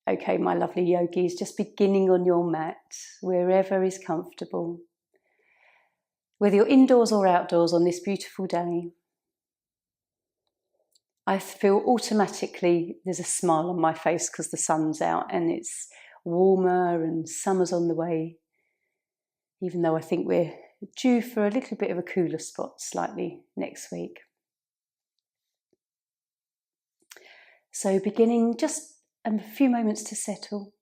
Okay, my lovely yogis, just beginning on your mat, wherever is comfortable. Whether you're indoors or outdoors on this beautiful day, I feel automatically there's a smile on my face because the sun's out and it's warmer and summer's on the way, even though I think we're due for a little bit of a cooler spot slightly next week. So beginning just a few moments to settle,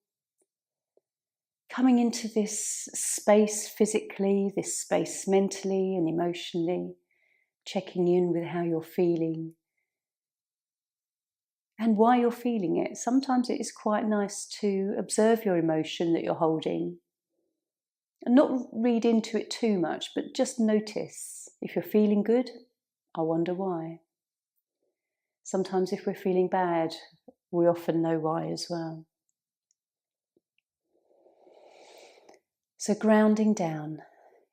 coming into this space physically, this space mentally and emotionally, checking in with how you're feeling and why you're feeling it. Sometimes it is quite nice to observe your emotion that you're holding and not read into it too much, but just notice. If you're feeling good, I wonder why. Sometimes if we're feeling bad, we often know why as well. So grounding down.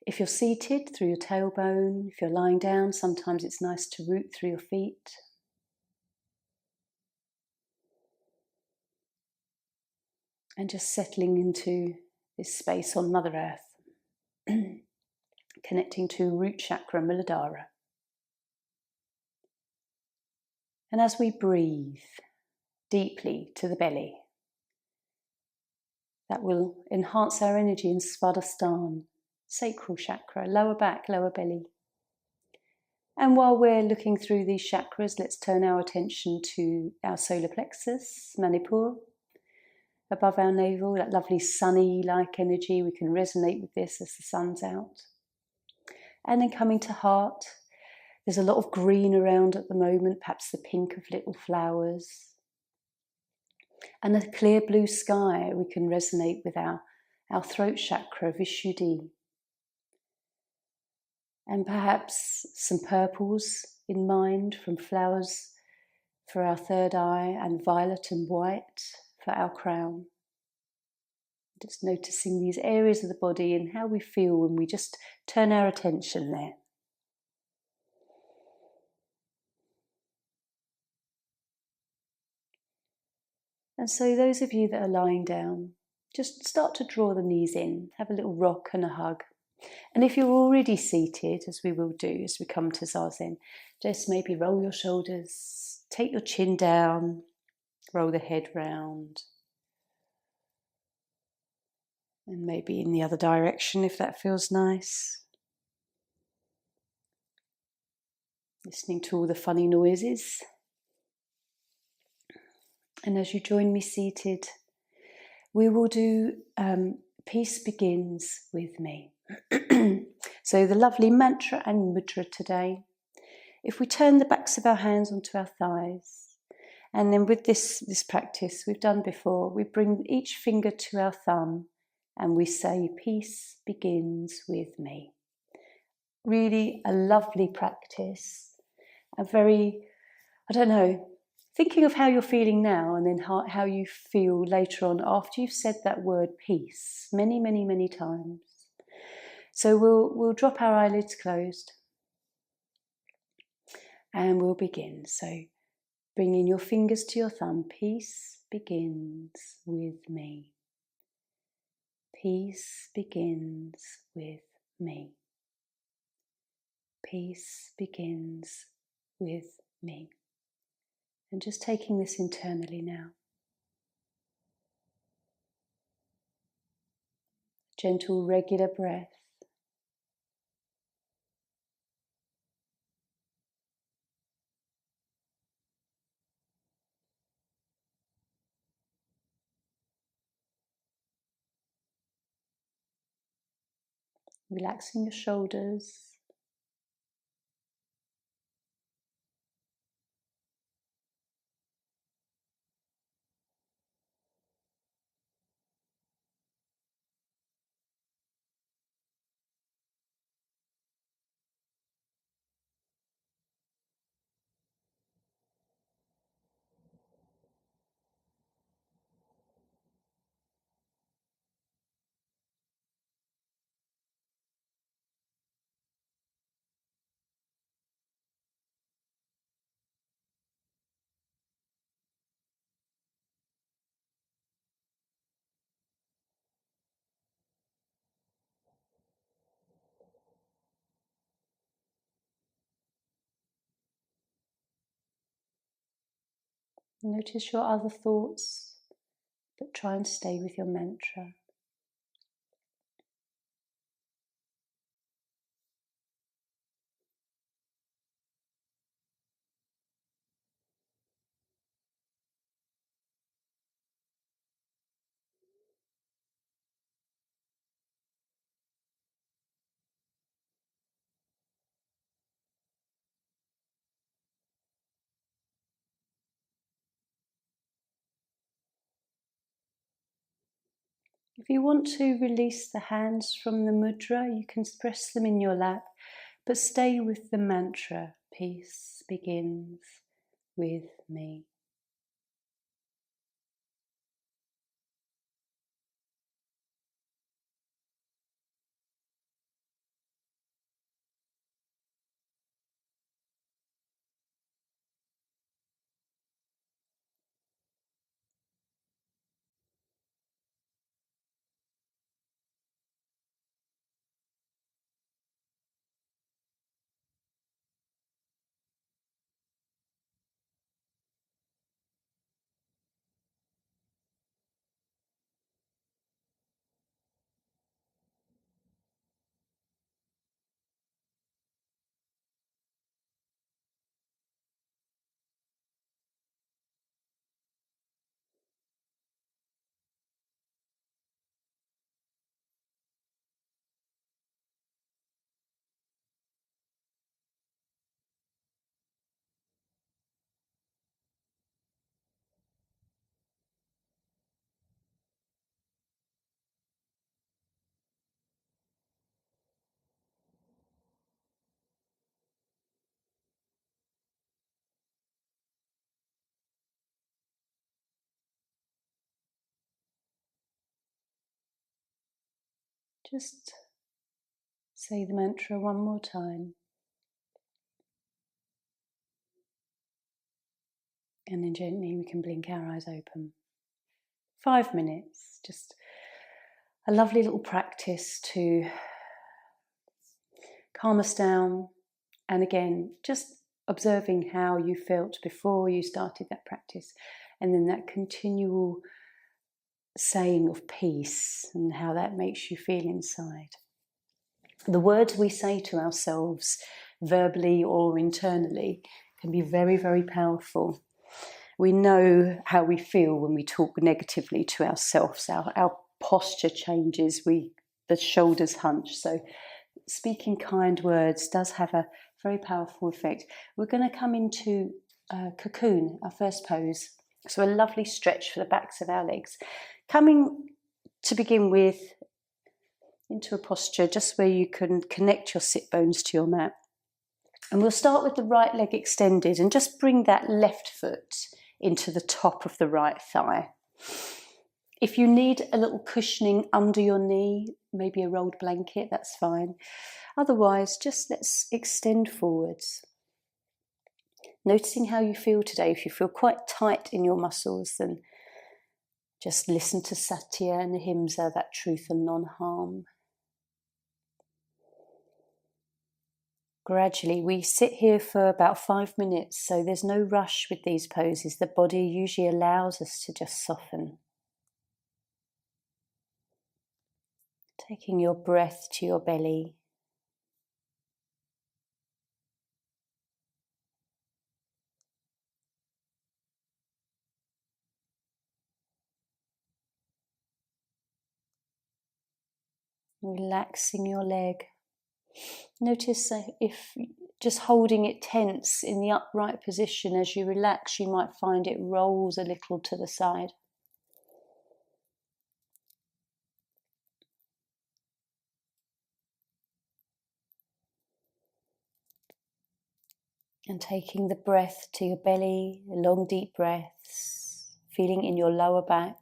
If you're seated, through your tailbone. If you're lying down, sometimes it's nice to root through your feet. And just settling into this space on Mother Earth, connecting to root chakra Muladhara. And as we breathe deeply to the belly, that will enhance our energy in Svadhisthana, sacral chakra, lower back, lower belly. And while we're looking through these chakras, let's turn our attention to our solar plexus, Manipur, above our navel, that lovely sunny-like energy. We can resonate with this as the sun's out. And then coming to heart, there's a lot of green around at the moment, perhaps the pink of little flowers. And a clear blue sky, we can resonate with our throat chakra, Vishuddhi. And perhaps some purples in mind from flowers for our third eye, and violet and white for our crown. Just noticing these areas of the body and how we feel when we just turn our attention there. And so those of you that are lying down, just start to draw the knees in, have a little rock and a hug. And if you're already seated, as we will do as we come to Zazen, just maybe roll your shoulders, take your chin down, roll the head round. And maybe in the other direction if that feels nice. Listening to all the funny noises. And as you join me seated, we will do Peace Begins With Me. So the lovely mantra and mudra today. If we turn the backs of our hands onto our thighs, and then with this practice we've done before, we bring each finger to our thumb and we say, peace begins with me. Really a lovely practice. A very, thinking of how you're feeling now and then how you feel later on after you've said that word peace many, many, many times. So we'll drop our eyelids closed and we'll begin. So bringing your fingers to your thumb, peace begins with me. Peace begins with me. Peace begins with me. And just taking this internally now. Gentle, regular breath. Relaxing your shoulders. Notice your other thoughts, but try and stay with your mantra. If you want to release the hands from the mudra, you can press them in your lap, but stay with the mantra. Peace begins with me. Just say the mantra one more time, and then gently we can blink our eyes open. 5 minutes, just a lovely little practice to calm us down, and again, just observing how you felt before you started that practice, and then that continual saying of peace and how that makes you feel inside. The words we say to ourselves, verbally or internally, can be very, very powerful. We know how we feel when we talk negatively to ourselves. Our posture changes, the shoulders hunch. So speaking kind words does have a very powerful effect. We're going to come into cocoon, our first pose. So a lovely stretch for the backs of our legs. Coming to begin with into a posture just where you can connect your sit bones to your mat. And we'll start with the right leg extended and just bring that left foot into the top of the right thigh. If you need a little cushioning under your knee, maybe a rolled blanket, that's fine. Otherwise, just let's extend forwards. Noticing how you feel today. If you feel quite tight in your muscles, then just listen to Satya and Ahimsa, that truth and non-harm. Gradually, we sit here for about 5 minutes, so there's no rush with these poses. The body usually allows us to just soften. Taking your breath to your belly. Relaxing your leg. Notice if just holding it tense in the upright position, as you relax, you might find it rolls a little to the side. And taking the breath to your belly, long deep breaths, feeling in your lower back.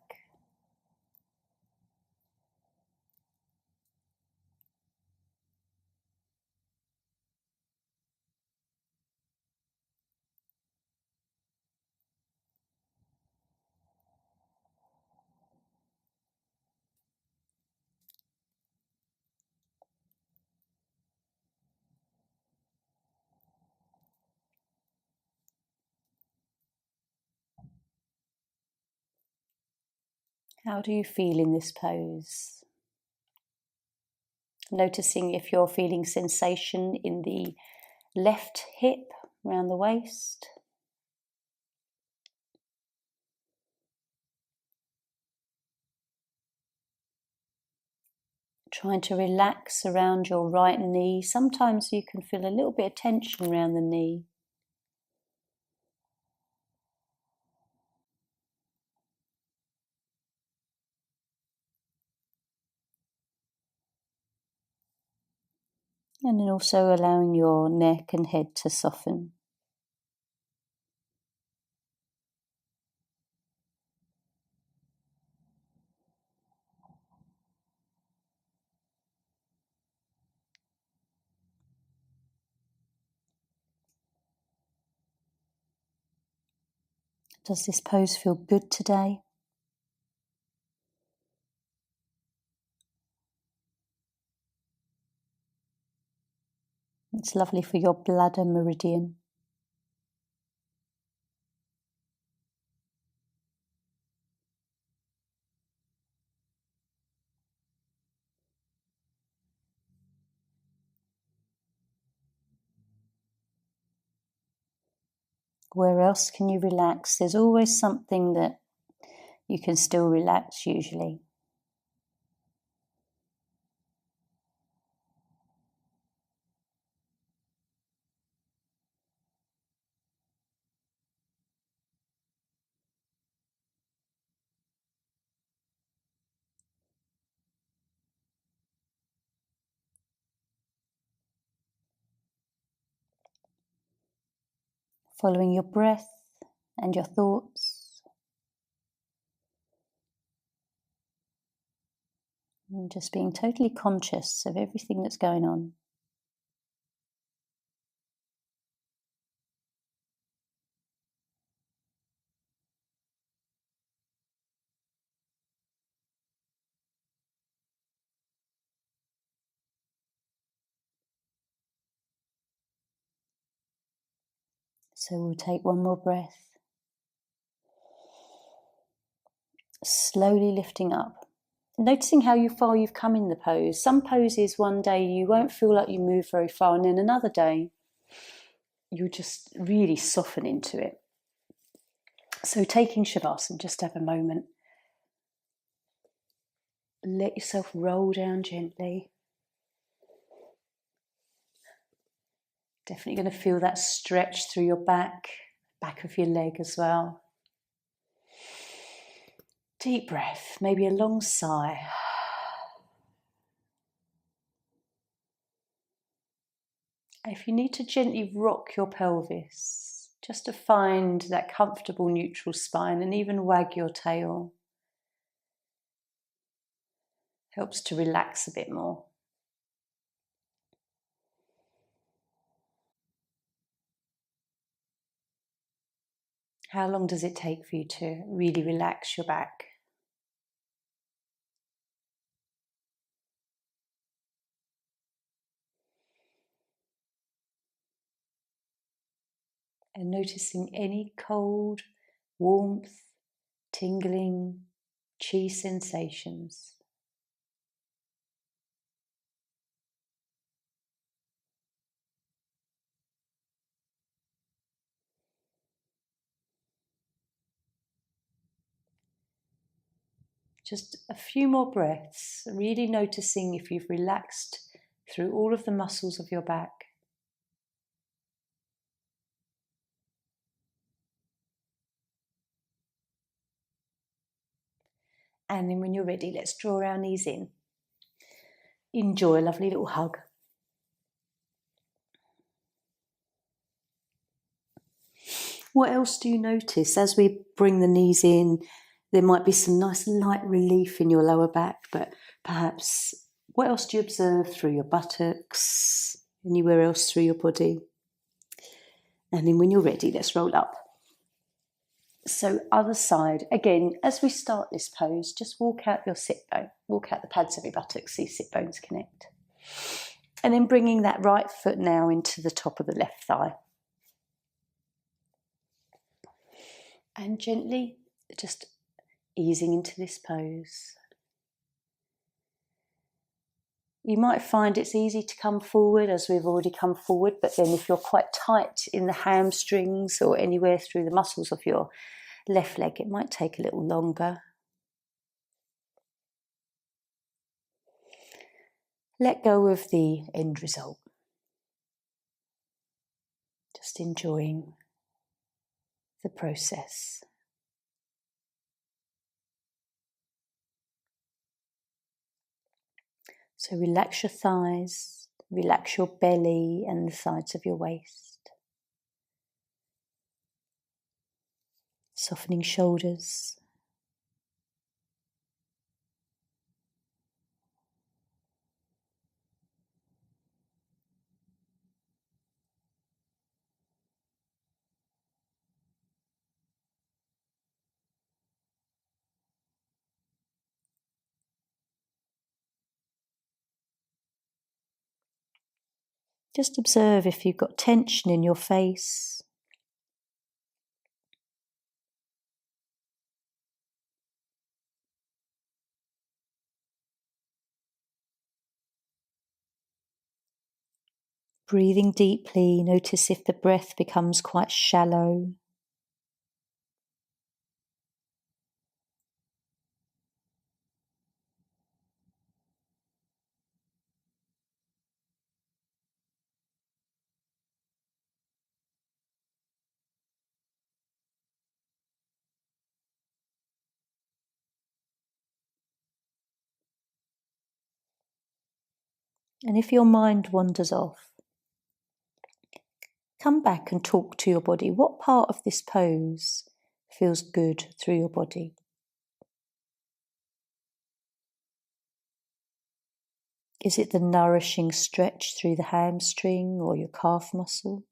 How do you feel in this pose? Noticing if you're feeling sensation in the left hip around the waist. Trying to relax around your right knee. Sometimes you can feel a little bit of tension around the knee. And then also allowing your neck and head to soften. Does this pose feel good today? It's lovely for your bladder meridian. Where else can you relax? There's always something that you can still relax usually. Following your breath and your thoughts. And just being totally conscious of everything that's going on. So we'll take one more breath. Slowly lifting up. Noticing how far you've come in the pose. Some poses one day you won't feel like you move very far, and then another day you just really soften into it. So taking Shavasana, just have a moment. Let yourself roll down gently. Definitely going to feel that stretch through your back of your leg as well. Deep breath, maybe a long sigh. If you need to gently rock your pelvis, just to find that comfortable neutral spine, and even wag your tail. Helps to relax a bit more. How long does it take for you to really relax your back? And noticing any cold, warmth, tingling, chi sensations. Just a few more breaths, really noticing if you've relaxed through all of the muscles of your back. And then when you're ready, let's draw our knees in. Enjoy a lovely little hug. What else do you notice as we bring the knees in? There might be some nice light relief in your lower back, but perhaps what else do you observe through your buttocks, anywhere else through your body? And then when you're ready, let's roll up. So other side, again, as we start this pose, just walk out your sit bone, walk out the pads of your buttocks, see sit bones connect. And then bringing that right foot now into the top of the left thigh. And gently just easing into this pose. You might find it's easy to come forward, as we've already come forward, but then if you're quite tight in the hamstrings or anywhere through the muscles of your left leg, it might take a little longer. Let go of the end result. Just enjoying the process. So relax your thighs, relax your belly and the sides of your waist. Softening shoulders. Just observe if you've got tension in your face. Breathing deeply, notice if the breath becomes quite shallow. And if your mind wanders off, come back and talk to your body. What part of this pose feels good through your body? Is it the nourishing stretch through the hamstring or your calf muscle?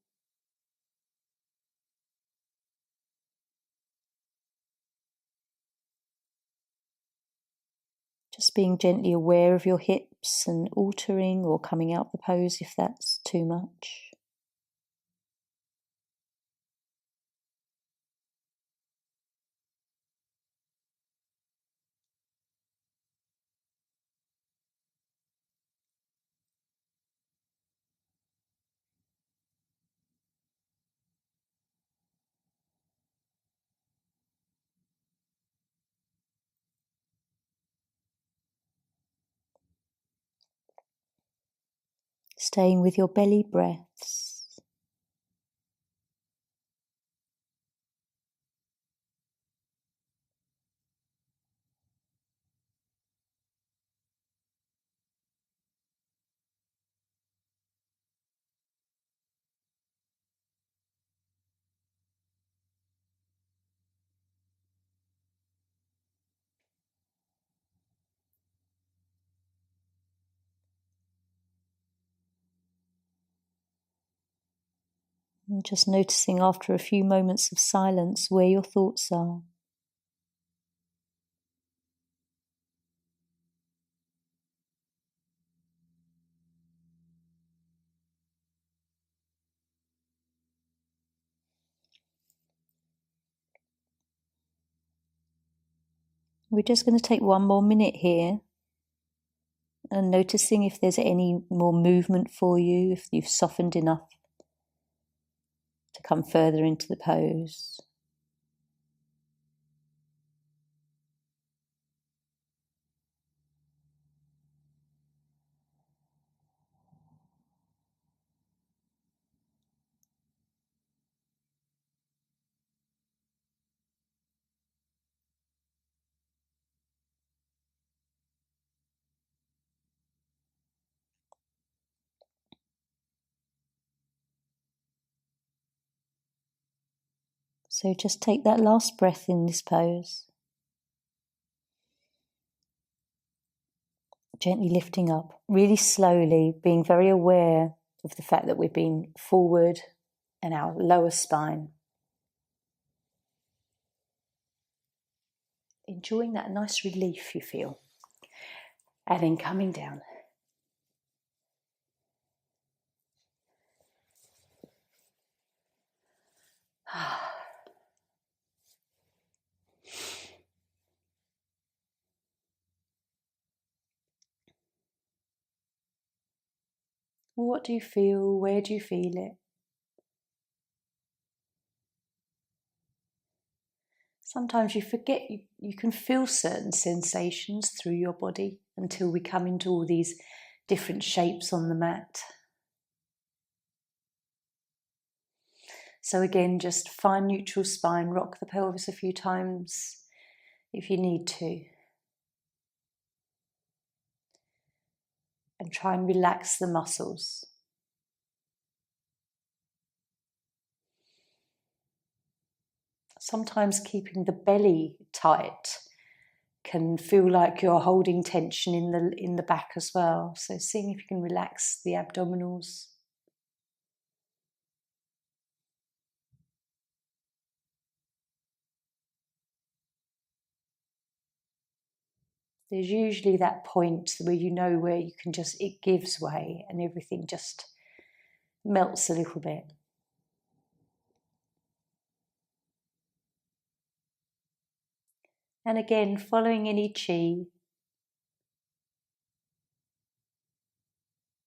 Just being gently aware of your hips and altering or coming out the pose if that's too much. Staying with your belly breaths. And just noticing after a few moments of silence where your thoughts are. We're just going to take one more minute here and noticing if there's any more movement for you, if you've softened enough to come further into the pose. So just take that last breath in this pose. Gently lifting up, really slowly, being very aware of the fact that we've been forward and our lower spine. Enjoying that nice relief you feel. And then coming down. What do you feel? Where do you feel it? Sometimes you forget you can feel certain sensations through your body until we come into all these different shapes on the mat. So again, just find neutral spine, rock the pelvis a few times if you need to. And try and relax the muscles. Sometimes keeping the belly tight can feel like you're holding tension in the back as well. So seeing if you can relax the abdominals. There's usually that point where you know where you can just, it gives way and everything just melts a little bit. And again, following any chi.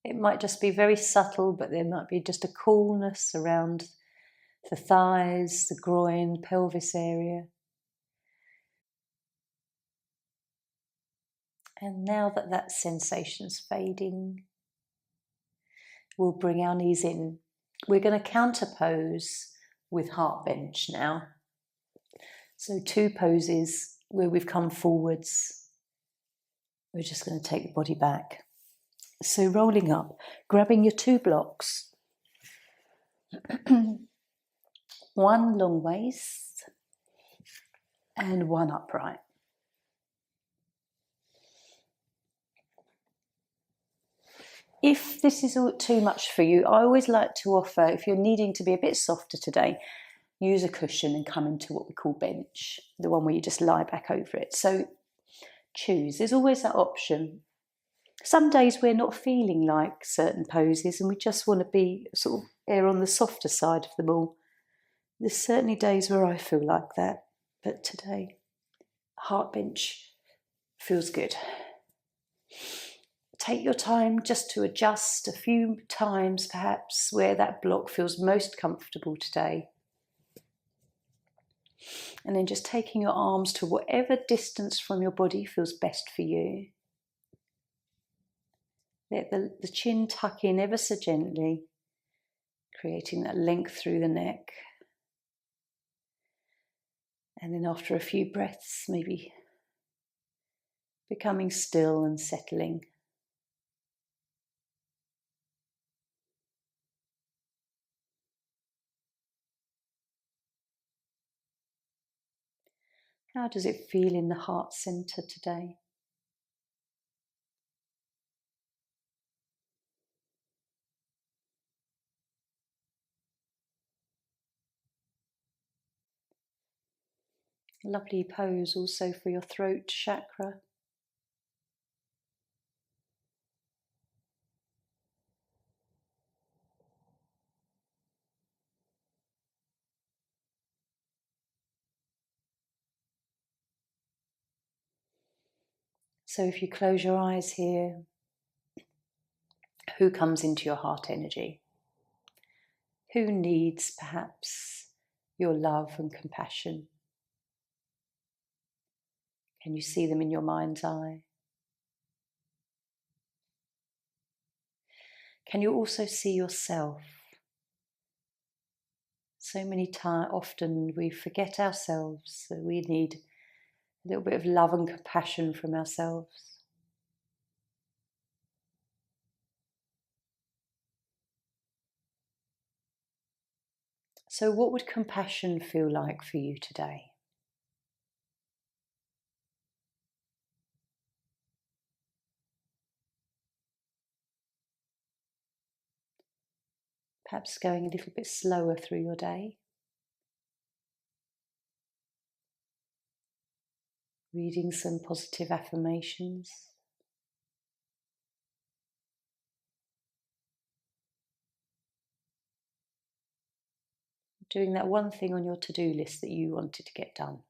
It might just be very subtle, but there might be just a coolness around the thighs, the groin, pelvis area. And now that that sensation's fading, we'll bring our knees in. We're going to counterpose with heart bench now. So 2 poses where we've come forwards. We're just going to take the body back. So rolling up, grabbing your 2 blocks. 1 long waist and 1 upright. If this is all too much for you, I always like to offer, if you're needing to be a bit softer today, use a cushion and come into what we call bench, the one where you just lie back over it. So choose. There's always that option. Some days we're not feeling like certain poses and we just want to be sort of err on the softer side of them all. There's certainly days where I feel like that, but today, heart bench feels good. Take your time just to adjust a few times perhaps where that block feels most comfortable today. And then just taking your arms to whatever distance from your body feels best for you. Let the chin tuck in ever so gently, creating that length through the neck. And then after a few breaths, maybe becoming still and settling. How does it feel in the heart center today? Lovely pose also for your throat chakra. So if you close your eyes here, who comes into your heart energy? Who needs perhaps your love and compassion? Can you see them in your mind's eye? Can you also see yourself? So many times, often we forget ourselves, so we need a little bit of love and compassion from ourselves. So what would compassion feel like for you today? Perhaps going a little bit slower through your day. Reading some positive affirmations. Doing that one thing on your to-do list that you wanted to get done.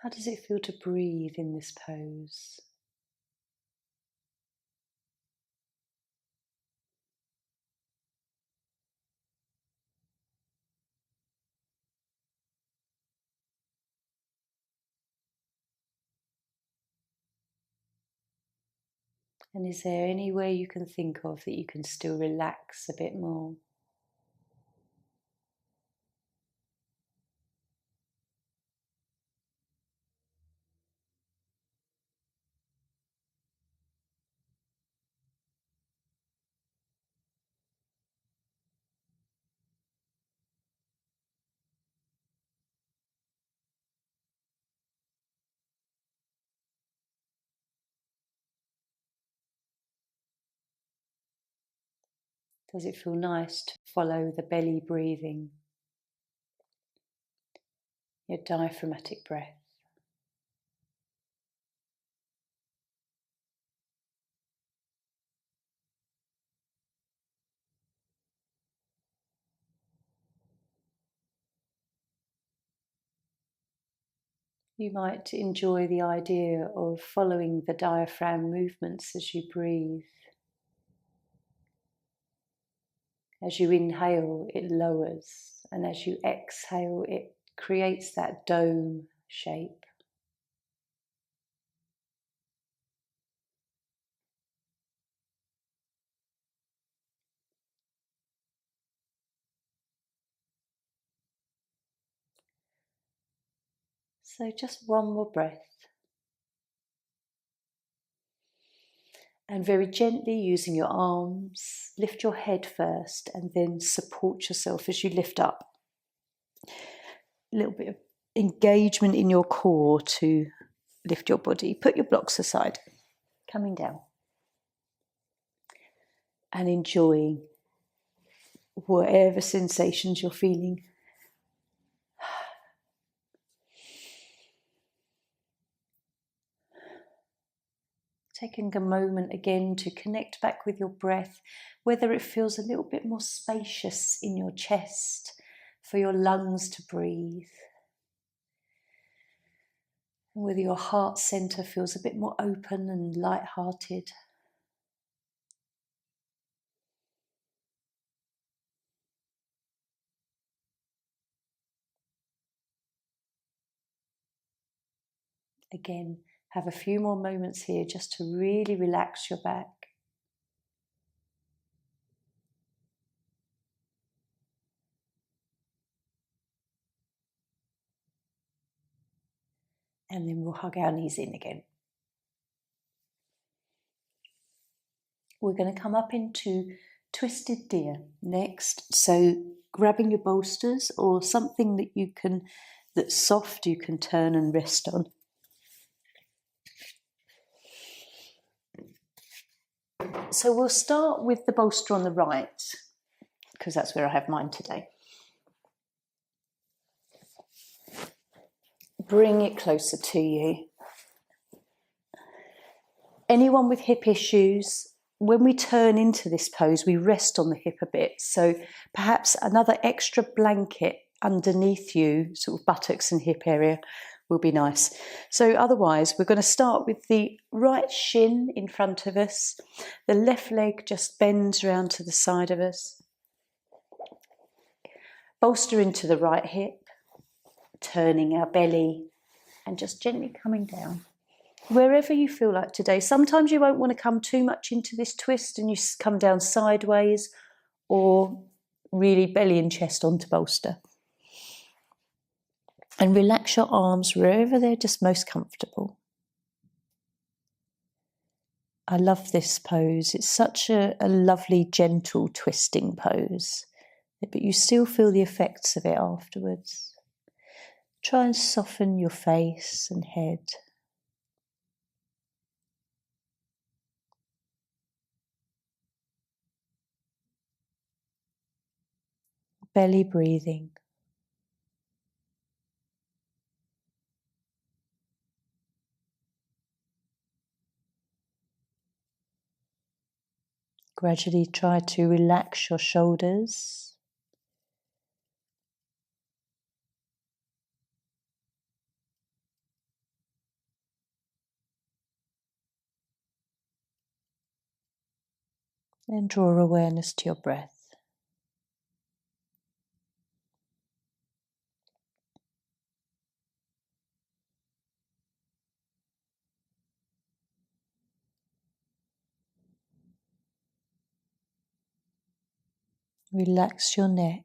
How does it feel to breathe in this pose? And is there any way you can think of that you can still relax a bit more? Does it feel nice to follow the belly breathing, your diaphragmatic breath? You might enjoy the idea of following the diaphragm movements as you breathe. As you inhale, it lowers, and as you exhale, it creates that dome shape. So just one more breath. And very gently, using your arms, lift your head first and then support yourself as you lift up. A little bit of engagement in your core to lift your body. Put your blocks aside, coming down. And enjoying whatever sensations you're feeling. Taking a moment again to connect back with your breath, whether it feels a little bit more spacious in your chest for your lungs to breathe, and whether your heart center feels a bit more open and light-hearted. Again, have a few more moments here just to really relax your back. And then we'll hug our knees in again. We're going to come up into twisted deer next. So grabbing your bolsters or something that's soft you can turn and rest on. So we'll start with the bolster on the right, because that's where I have mine today. Bring it closer to you. Anyone with hip issues, when we turn into this pose, we rest on the hip a bit. So perhaps another extra blanket underneath you, sort of buttocks and hip area, will be nice. So otherwise, we're going to start with the right shin in front of us. The left leg just bends around to the side of us. Bolster into the right hip, turning our belly and just gently coming down. Wherever you feel like today. Sometimes you won't want to come too much into this twist and you come down sideways or really belly and chest onto bolster. And relax your arms wherever they're just most comfortable. I love this pose. It's such a lovely, gentle, twisting pose. But you still feel the effects of it afterwards. Try and soften your face and head. Belly breathing. Gradually try to relax your shoulders. And draw awareness to your breath. Relax your neck.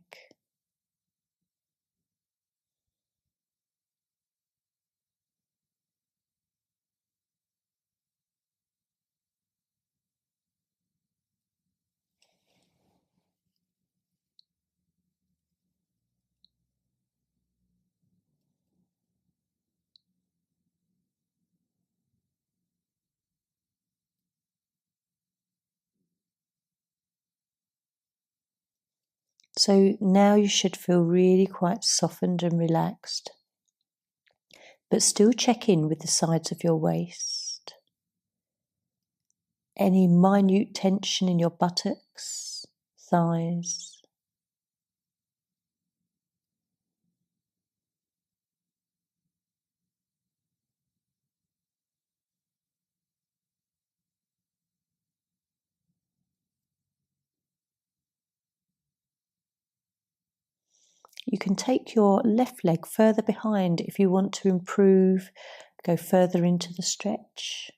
So now you should feel really quite softened and relaxed, but still check in with the sides of your waist. Any minute tension in your buttocks, thighs. You can take your left leg further behind if you want to improve, go further into the stretch.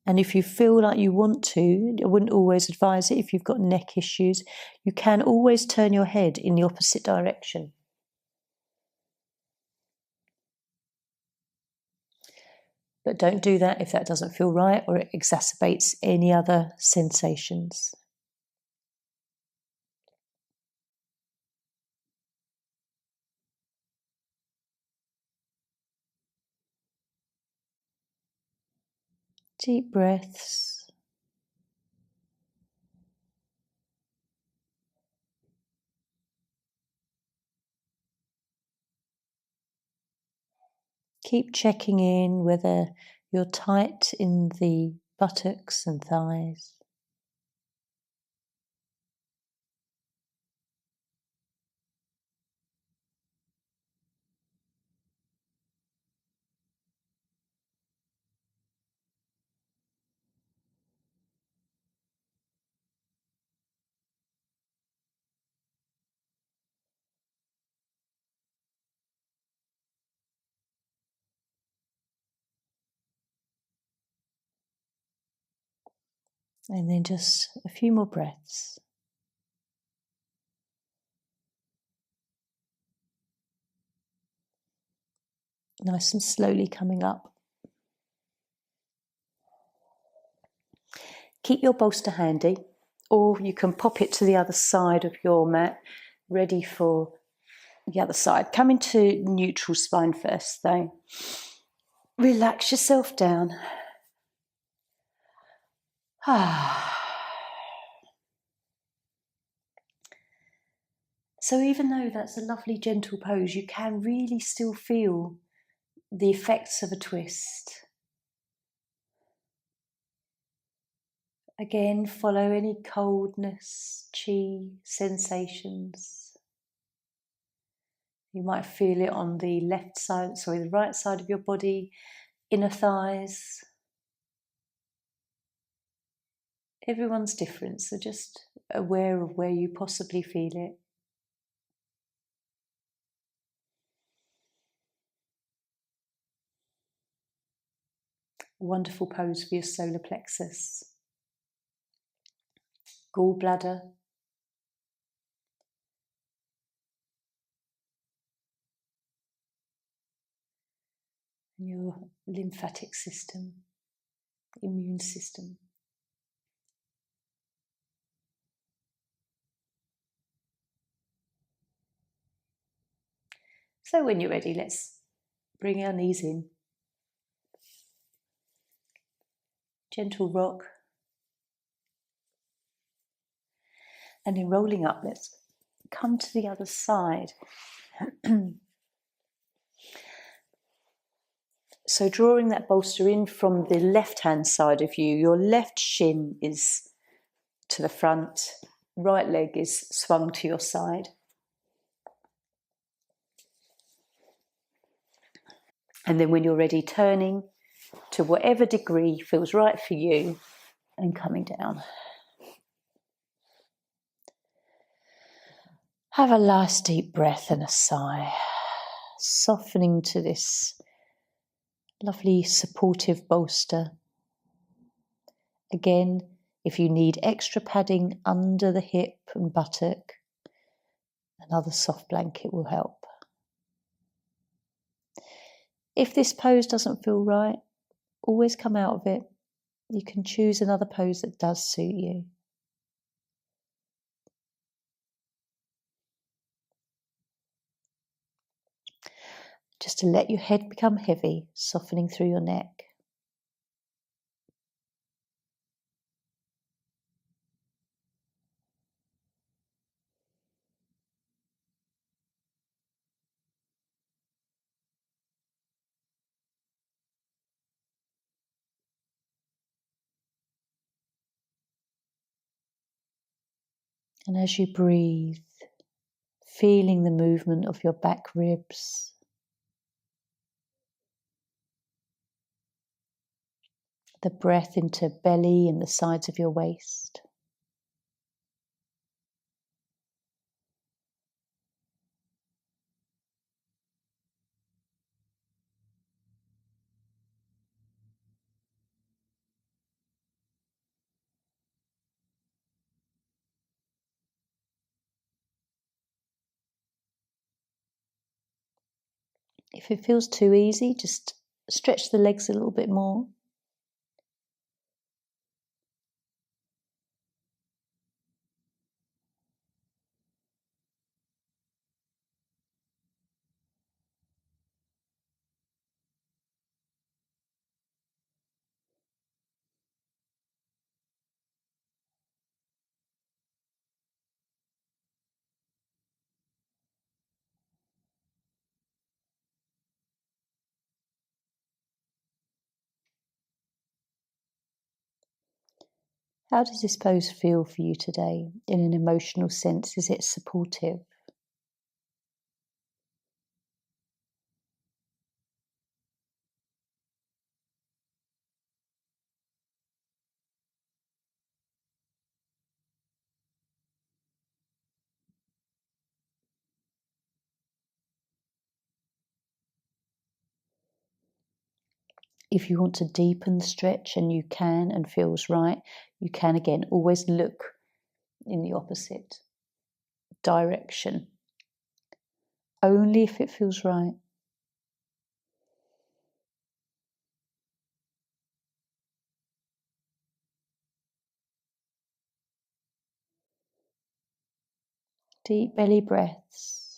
And if you feel like you want to, I wouldn't always advise it if you've got neck issues, you can always turn your head in the opposite direction. But don't do that if that doesn't feel right or it exacerbates any other sensations. Deep breaths. Keep checking in whether you're tight in the buttocks and thighs. And then just a few more breaths. Nice and slowly coming up. Keep your bolster handy, or you can pop it to the other side of your mat, ready for the other side. Come into neutral spine first, though. Relax yourself down. So even though that's a lovely gentle pose, you can really still feel the effects of a twist. Again, follow any coldness, chi sensations. You might feel it on the the right side of your body, inner thighs. Everyone's different, so just aware of where you possibly feel it. Wonderful pose for your solar plexus, gallbladder, and your lymphatic system, immune system. So when you're ready, let's bring our knees in. Gentle rock. And then rolling up, let's come to the other side. So drawing that bolster in from the left-hand side of you, your left shin is to the front, right leg is swung to your side. And then when you're ready, turning to whatever degree feels right for you, and coming down. Have a last deep breath and a sigh, softening to this lovely supportive bolster. Again, if you need extra padding under the hip and buttock, another soft blanket will help. If this pose doesn't feel right, always come out of it. You can choose another pose that does suit you. Just to let your head become heavy, softening through your neck. And as you breathe, feeling the movement of your back ribs, the breath into belly and the sides of your waist. If it feels too easy, just stretch the legs a little bit more. How does this pose feel for you today in an emotional sense? Is it supportive? If you want to deepen the stretch and you can and feels right, you can again always look in the opposite direction. Only if it feels right. Deep belly breaths.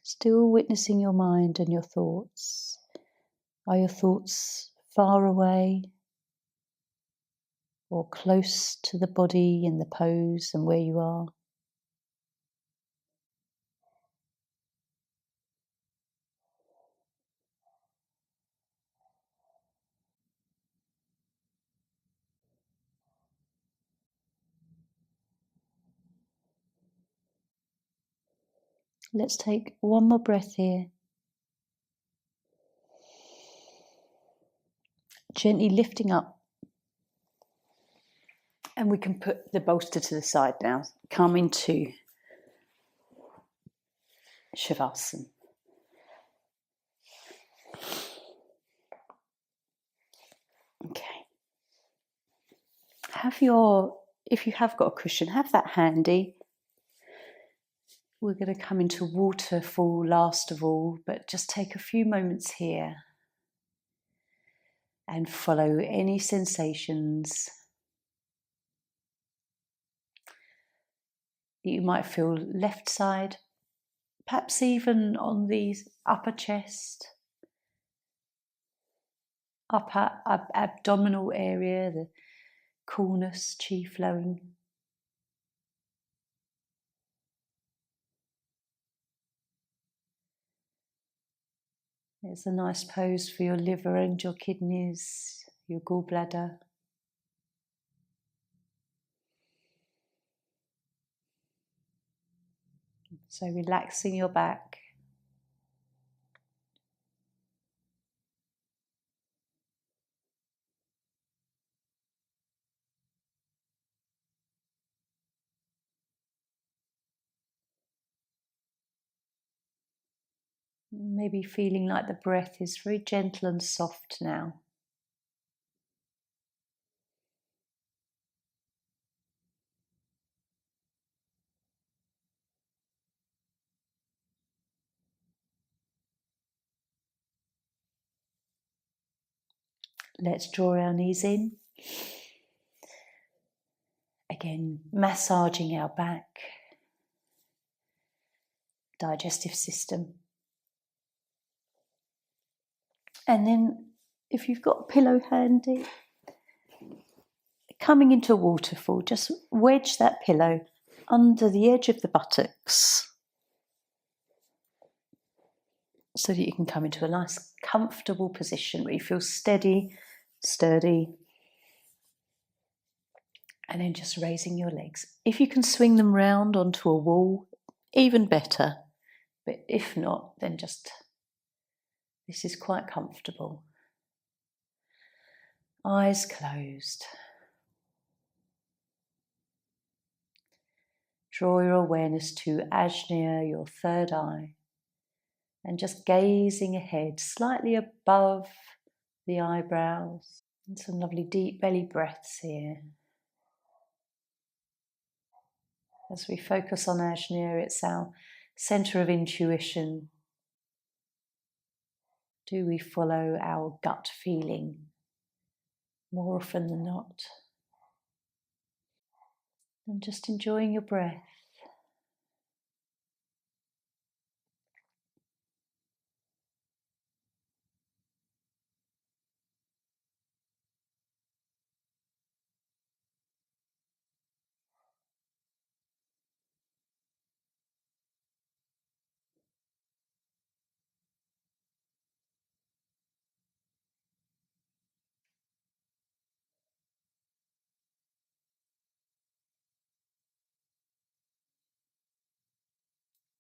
Still witnessing your mind and your thoughts. Are your thoughts far away or close to the body in the pose and where you are? Let's take one more breath here. Gently lifting up. And we can put the bolster to the side now. Come into Shavasana. Okay. If you have got a cushion, have that handy. We're going to come into waterfall last of all, but just take a few moments here and follow any sensations that you might feel left side, perhaps even on the upper chest, upper abdominal area, the coolness, chi flowing. It's a nice pose for your liver and your kidneys, your gallbladder. So relaxing your back. Maybe feeling like the breath is very gentle and soft now. Let's draw our knees in. Again, massaging our back, digestive system. And then, if you've got a pillow handy, coming into a waterfall, just wedge that pillow under the edge of the buttocks so that you can come into a nice, comfortable position where you feel steady, sturdy. And then just raising your legs. If you can swing them round onto a wall, even better. But if not, then just, this is quite comfortable. Eyes closed. Draw your awareness to Ajna, your third eye, and just gazing ahead, slightly above the eyebrows. And some lovely deep belly breaths here. As we focus on Ajna, it's our centre of intuition. Do we follow our gut feeling more often than not? And just enjoying your breath.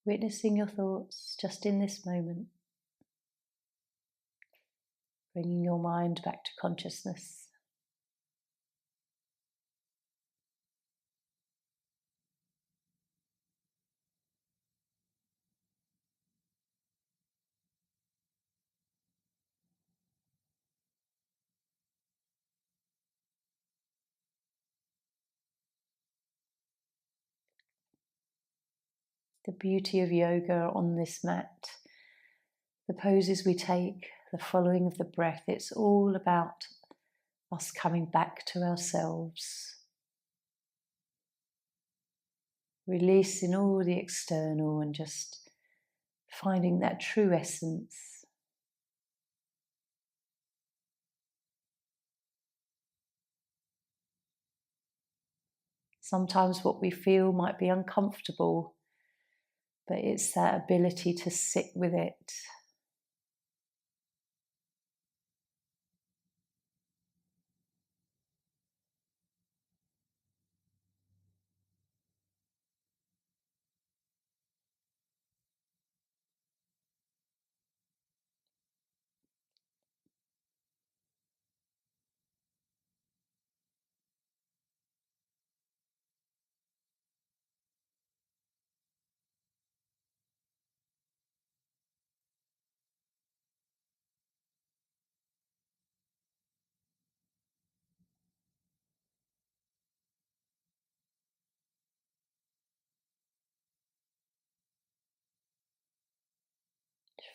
Witnessing your thoughts just in this moment. Bringing your mind back to consciousness. The beauty of yoga on this mat, the poses we take, the following of the breath, it's all about us coming back to ourselves. Releasing all the external and just finding that true essence. Sometimes what we feel might be uncomfortable, but it's that ability to sit with it.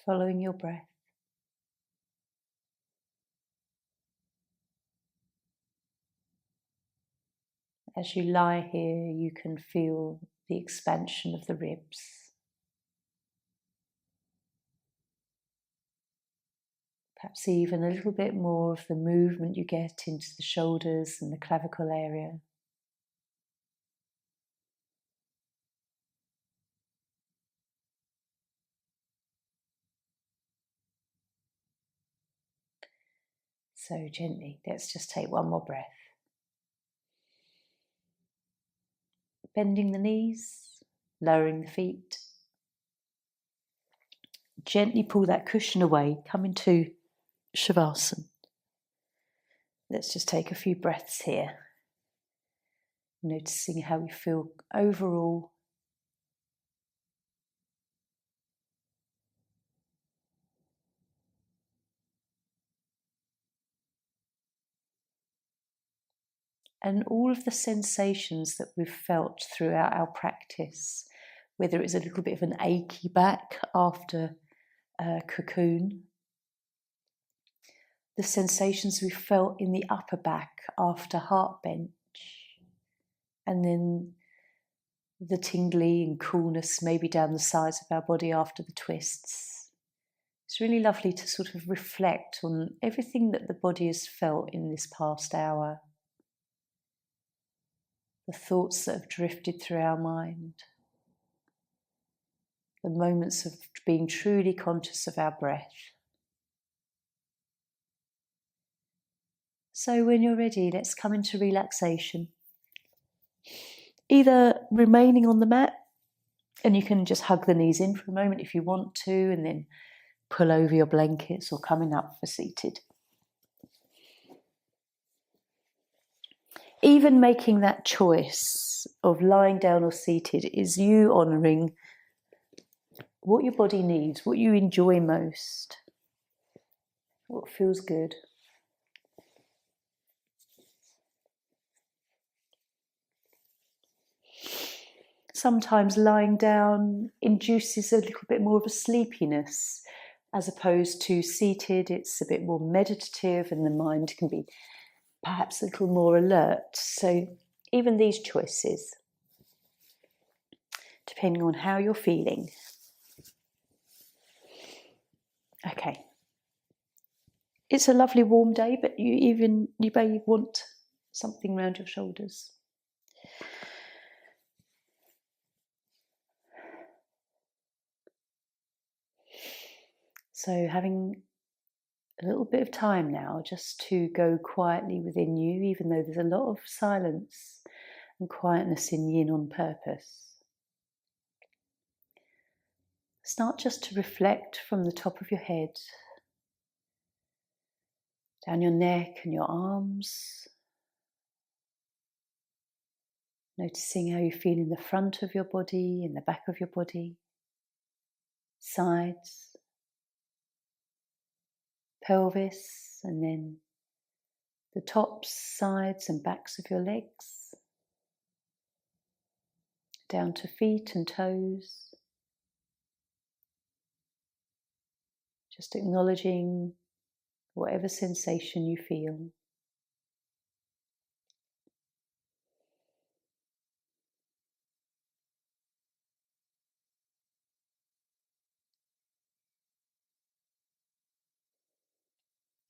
Following your breath. As you lie here, you can feel the expansion of the ribs. Perhaps even a little bit more of the movement you get into the shoulders and the clavicle area. So gently, let's just take one more breath. Bending the knees, lowering the feet. Gently pull that cushion away, come into Shavasana. Let's just take a few breaths here. Noticing how we feel overall. And all of the sensations that we've felt throughout our practice, whether it's a little bit of an achy back after a cocoon, the sensations we felt in the upper back after heart bench, and then the tingly and coolness maybe down the sides of our body after the twists. It's really lovely to sort of reflect on everything that the body has felt in this past hour. The thoughts that have drifted through our mind. The moments of being truly conscious of our breath. So when you're ready, let's come into relaxation. Either remaining on the mat, and you can just hug the knees in for a moment if you want to, and then pull over your blankets, or coming up for seated. Even making that choice of lying down or seated is you honouring what your body needs, what you enjoy most, what feels good. Sometimes lying down induces a little bit more of a sleepiness, as opposed to seated. It's a bit more meditative and the mind can be perhaps a little more alert. So even these choices, depending on how you're feeling. Okay. It's a lovely warm day, but you may want something around your shoulders. So having a little bit of time now just to go quietly within you, even though there's a lot of silence and quietness in yin on purpose. Start just to reflect from the top of your head, down your neck and your arms, noticing how you feel in the front of your body, in the back of your body, sides, pelvis, and then the tops, sides and backs of your legs, down to feet and toes. Just acknowledging whatever sensation you feel.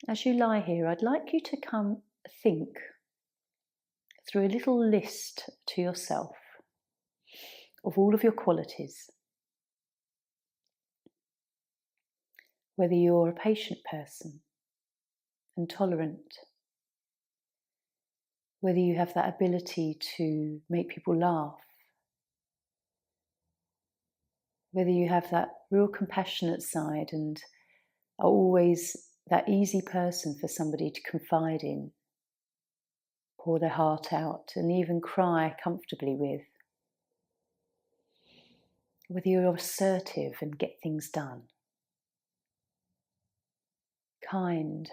As you lie here, I'd like you to think through a little list to yourself of all of your qualities. Whether you're a patient person and tolerant, whether you have that ability to make people laugh, whether you have that real compassionate side and are always that easy person for somebody to confide in, pour their heart out and even cry comfortably with. Whether you're assertive and get things done, kind,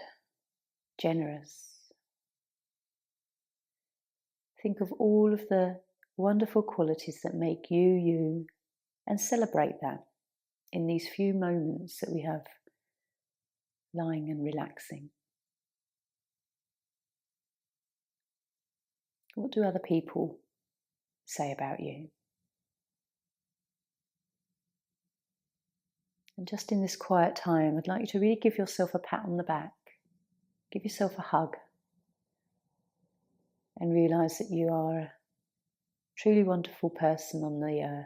generous. Think of all of the wonderful qualities that make you, you, and celebrate that in these few moments that we have lying and relaxing. What do other people say about you? And just in this quiet time, I'd like you to really give yourself a pat on the back, give yourself a hug, and realise that you are a truly wonderful person on the earth.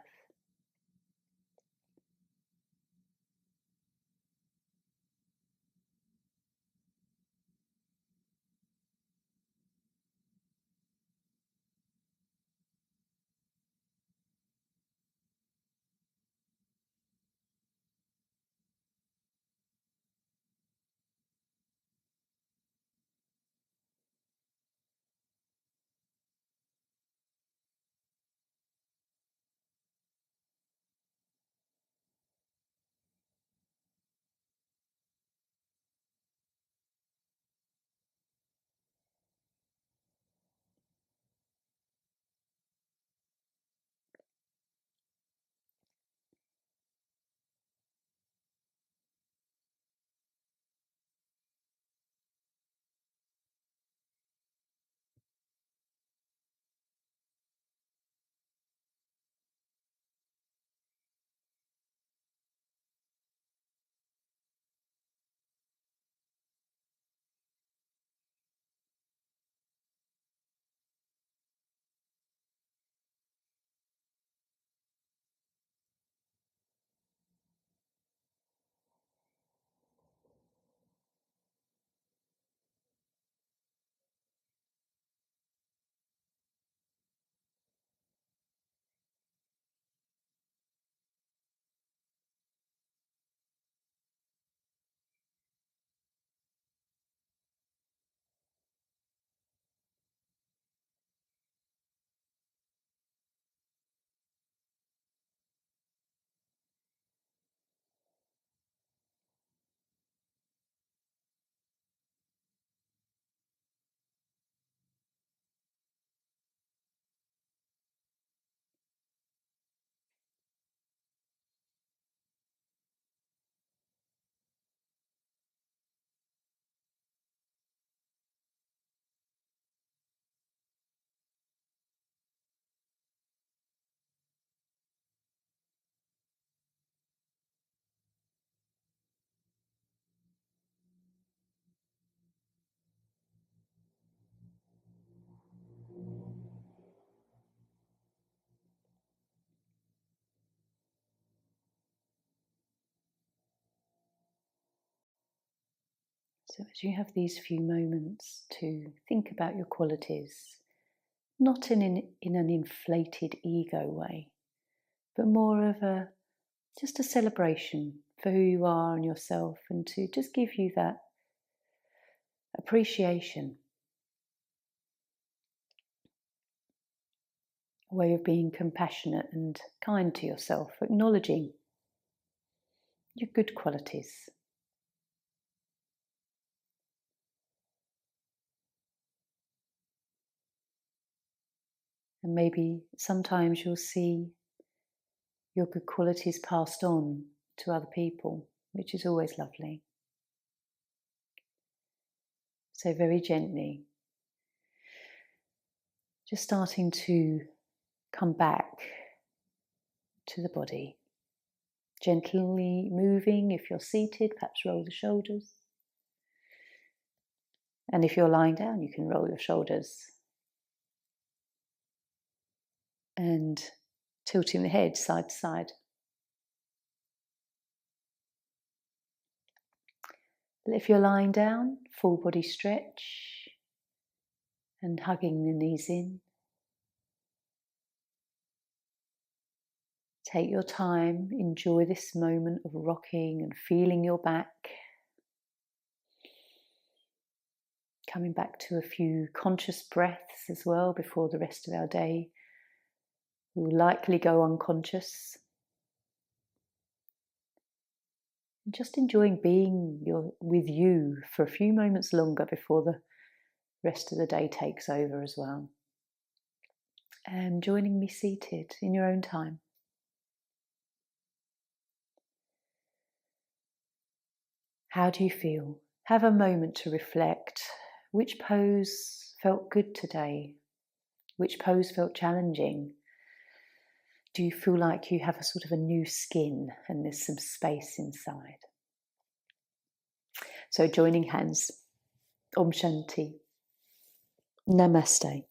So as you have these few moments to think about your qualities, not in an inflated ego way, but more of just a celebration for who you are and yourself, and to just give you that appreciation, a way of being compassionate and kind to yourself, acknowledging your good qualities. And maybe sometimes you'll see your good qualities passed on to other people, which is always lovely. So very gently, just starting to come back to the body. Gently moving. If you're seated, perhaps roll the shoulders. And if you're lying down, you can roll your shoulders. And tilting the head side to side. If you're lying down, full body stretch and hugging the knees in. Take your time, enjoy this moment of rocking and feeling your back. Coming back to a few conscious breaths as well before the rest of our day will likely go unconscious. And just enjoying being with you for a few moments longer before the rest of the day takes over as well. And joining me seated in your own time. How do you feel? Have a moment to reflect. Which pose felt good today? Which pose felt challenging? Do you feel like you have a sort of a new skin and there's some space inside? So joining hands. Om Shanti. Namaste.